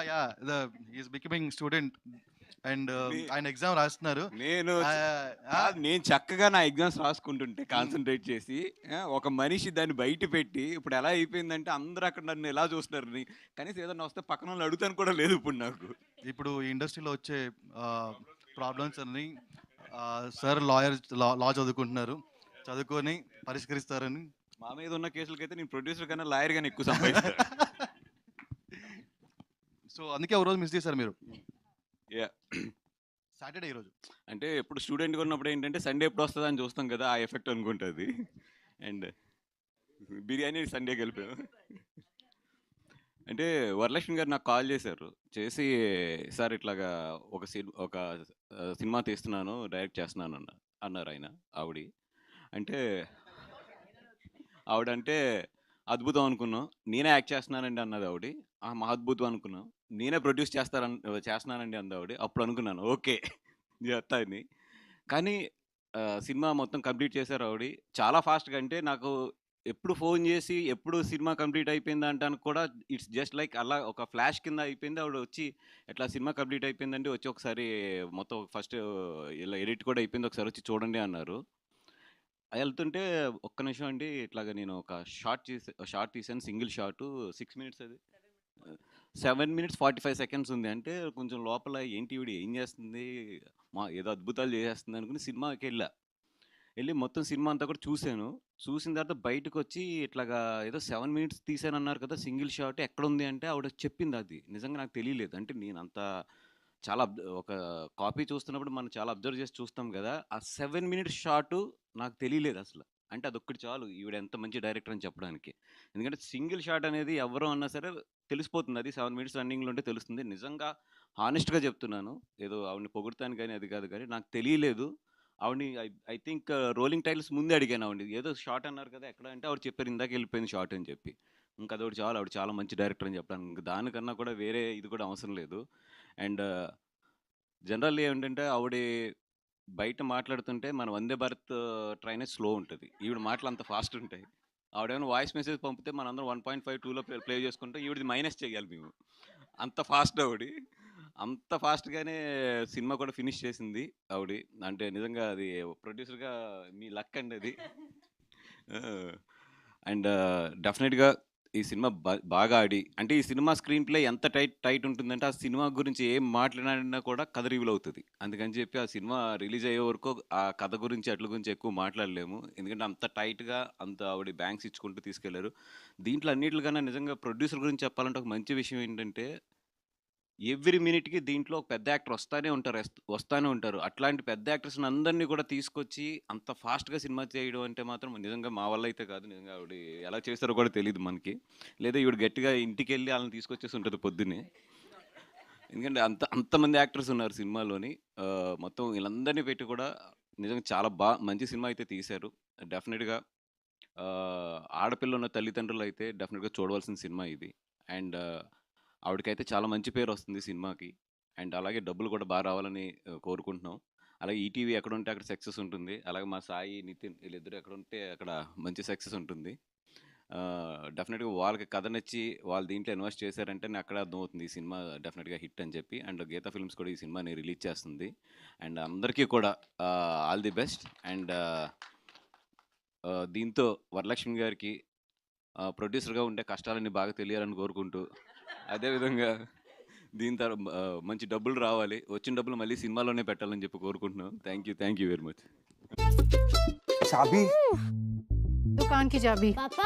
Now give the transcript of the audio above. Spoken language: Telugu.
Yeah! He is becoming student and నే- ఆయన ఎగ్జామ్ రాస్తున్నారు. నేను ఆ! కాదు, నేను చక్కగా నా ఎగ్జామ్స్ రాసుకుంటుంటే హ్మ్. కాన్సన్ట్రేట్ చేసి ఒక మనిషి దాన్ని బయట పెట్టి ఇప్పుడు ఎలా అయిపోయిందంటే అందరూ అక్కడ నన్ను ఎలా చూస్తున్నారు కనీసం ఏదన్నా వస్తే పక్కన వాళ్ళు అడుగుతాను కూడా లేదు ఇప్పుడు నాకు. ఇప్పుడు ఈ ఇండస్ట్రీలో వచ్చే ప్రాబ్లమ్స్ అన్ని సార్ లా చదువుకుంటున్నారు. చదువుకొని పరిష్కరిస్తారని. మా మీద ఉన్న కేసులకైతే నేను ప్రొడ్యూసర్ కన్నా లాయర్ గానే ఎక్కువ సంపాదిస్తాను. సో అందుకే ఒక రోజు మిస్ చేశారు మీరు. Yeah. సాటర్డే ఈరోజు. అంటే ఎప్పుడు స్టూడెంట్గా ఉన్నప్పుడు ఏంటంటే సండే ఎప్పుడు వస్తుందా అని చూస్తాం కదా, ఆ ఎఫెక్ట్ అనుకుంటుంది. అండ్ బిర్యానీ సండే కలిపాము. అంటే వరలక్ష్మి గారు నాకు కాల్ చేశారు, చేసి సార్ ఇట్లాగా ఒక సినిమా తీస్తున్నాను, డైరెక్ట్ చేస్తున్నాను అన్నారు ఆయన. ఆవిడ అంటే ఆవిడంటే అద్భుతం అనుకున్నాం. నేనే యాక్ట్ చేస్తున్నానండి అన్నది ఆవిడ. మా అద్భుతం అనుకున్నాం. నేనే ప్రొడ్యూస్ చేస్తున్నానండి అంది ఆవిడ. అప్పుడు అనుకున్నాను ఓకే చేస్తా అని. కానీ సినిమా మొత్తం కంప్లీట్ చేశారు ఆవిడ చాలా ఫాస్ట్గా. అంటే నాకు ఎప్పుడు ఫోన్ చేసి ఎప్పుడు సినిమా కంప్లీట్ అయిపోయింది అంటానికి కూడా ఇట్స్ జస్ట్ లైక్ అలా ఒక ఫ్లాష్ కింద అయిపోయింది. ఆవిడ వచ్చి ఎట్లా సినిమా కంప్లీట్ అయిపోయిందండి, వచ్చి ఒకసారి మొత్తం ఫస్ట్ ఇలా ఎడిట్ కూడా అయిపోయింది, ఒకసారి వచ్చి చూడండి అన్నారు. వెళ్తుంటే ఒక్క నిమిషం అండి, ఇట్లాగా నేను ఒక షార్ట్ తీసాను, సింగిల్ షాట్ 6 మినిట్స్, అది 7 మినిట్స్ 45 సెకండ్స్ ఉంది. అంటే కొంచెం లోపల ఏంటి ఈవిడ ఏం చేస్తుంది, ఏదో అద్భుతాలు చేసేస్తుంది అనుకుని సినిమాకి వెళ్ళి మొత్తం సినిమా అంతా కూడా చూశాను. చూసిన తర్వాత బయటకు వచ్చి ఇట్లాగా ఏదో 7 మినిట్స్ తీసాను అన్నారు కదా సింగిల్ షాట్, ఎక్కడుంది అంటే ఆవిడ చెప్పింది. అది నిజంగా నాకు తెలియలేదు. అంటే నేను అంత చాలా ఒక కాపీ చూస్తున్నప్పుడు మనం చాలా అబ్జర్వ్ చేసి చూస్తాం కదా, ఆ 7 మినిట్స్ షాటు నాకు తెలియలేదు అసలు. అంటే అదొక్కటి చాలు ఈవిడ ఎంత మంచి డైరెక్టర్ అని చెప్పడానికి. ఎందుకంటే సింగిల్ షాట్ అనేది ఎవరు అన్నా సరే తెలిసిపోతుంది, అది 7 మినిట్స్ రన్నింగ్లో ఉంటే తెలుస్తుంది. నిజంగా హానెస్ట్గా చెప్తున్నాను, ఏదో ఆవిడని పొగుడుతాను కానీ అది కాదు, కానీ నాకు తెలియలేదు. ఆవిడని ఐ థింక్ రోలింగ్ టైల్స్ ముందే అడిగాను ఆవిడ, ఏదో షార్ట్ అన్నారు కదా ఎక్కడ అంటే, ఆవిడ చెప్పారు ఇందాక వెళ్ళిపోయింది షార్ట్ అని చెప్పి. ఇంకా అదొకటి చాలు, ఆవిడ చాలా మంచి డైరెక్టర్ అని చెప్పడానికి. ఇంకా దానికన్నా కూడా వేరే ఇది కూడా అవసరం లేదు. అండ్ జనరల్లీ ఏంటంటే ఆవిడ బయట మాట్లాడుతుంటే మన వందే భారత్ ట్రైన్ స్లో ఉంటుంది, ఈవిడ మాటలు అంత ఫాస్ట్ ఉంటాయి. ఆవిడేమైనా వాయిస్ మెసేజ్ పంపితే మనందరం 1.5 2లో ప్లే చేసుకుంటే ఈవిడది మైనస్ చేయాలి మేము, అంత ఫాస్ట్ ఆవిడ. అంత ఫాస్ట్గానే సినిమా కూడా ఫినిష్ చేసింది ఆవిడ. అంటే నిజంగా అది ప్రొడ్యూసర్గా మీ లక్ అండి అది. అండ్ డెఫినెట్గా ఈ సినిమా బాగా ఆడి, అంటే ఈ సినిమా స్క్రీన్ ప్లే ఎంత టైట్ ఉంటుందంటే ఆ సినిమా గురించి ఏం మాట్లాడినా కూడా కథ రివీల్ అవుతుంది. అందుకని చెప్పి ఆ సినిమా రిలీజ్ అయ్యే వరకు ఆ కథ గురించి అట్ల గురించి ఎక్కువ మాట్లాడలేము, ఎందుకంటే అంత టైట్గా అంత ఆవిడ బ్యాంక్స్ ఇచ్చుకుంటూ తీసుకెళ్లారు. దీంట్లో అన్నిటికన్నా నిజంగా ప్రొడ్యూసర్ గురించి చెప్పాలంటే ఒక మంచి విషయం ఏంటంటే, ఎవ్రీ మినిట్కి దీంట్లో ఒక పెద్ద యాక్టర్ వస్తానే ఉంటారు. అట్లాంటి పెద్ద యాక్టర్స్ని అందరినీ కూడా తీసుకొచ్చి అంత ఫాస్ట్గా సినిమా చేయడం అంటే మాత్రం నిజంగా మా వల్ల అయితే కాదు. నిజంగా ఆవిడ ఎలా చేస్తారో కూడా తెలియదు మనకి. లేదా ఈవిడ గట్టిగా ఇంటికి వెళ్ళి వాళ్ళని తీసుకొచ్చేసి ఉంటుంది పొద్దున్నే. ఎందుకంటే అంతమంది యాక్టర్స్ ఉన్నారు సినిమాలోని. మొత్తం వీళ్ళందరినీ పెట్టి కూడా నిజంగా చాలా మంచి సినిమా అయితే తీశారు. డెఫినెట్గా ఆడపిల్ల ఉన్న తల్లిదండ్రులు అయితే డెఫినెట్గా చూడవలసిన సినిమా ఇది. అండ్ ఆవిడకైతే చాలా మంచి పేరు వస్తుంది సినిమాకి. అండ్ అలాగే డబ్బులు కూడా బాగా రావాలని కోరుకుంటున్నాం. అలాగే ఈటీవీ ఎక్కడుంటే అక్కడ సక్సెస్ ఉంటుంది. అలాగే మా సాయి, నితిన్ వీళ్ళిద్దరూ ఎక్కడుంటే అక్కడ మంచి సక్సెస్ ఉంటుంది. డెఫినెట్గా వాళ్ళకి కథ నచ్చి వాళ్ళు దీంట్లో ఇన్వెస్ట్ చేశారంటే అక్కడే అర్థమవుతుంది ఈ సినిమా డెఫినెట్గా హిట్ అని చెప్పి. అండ్ గీతా ఫిల్మ్స్ కూడా ఈ సినిమాని రిలీజ్ చేస్తుంది. అండ్ అందరికీ కూడా ఆల్ ది బెస్ట్. అండ్ దీంతో వరలక్ష్మి గారికి ప్రొడ్యూసర్గా ఉండే కష్టాలన్నీ బాగా తెలియాలని కోరుకుంటూ, అదేవిధంగా దీని తర్వాత మంచి డబ్బులు రావాలి, వచ్చిన డబ్బులు మళ్ళీ సినిమాలోనే పెట్టాలని చెప్పి కోరుకుంటున్నాం. Thank you very much. चाबी दुकान की चाबी।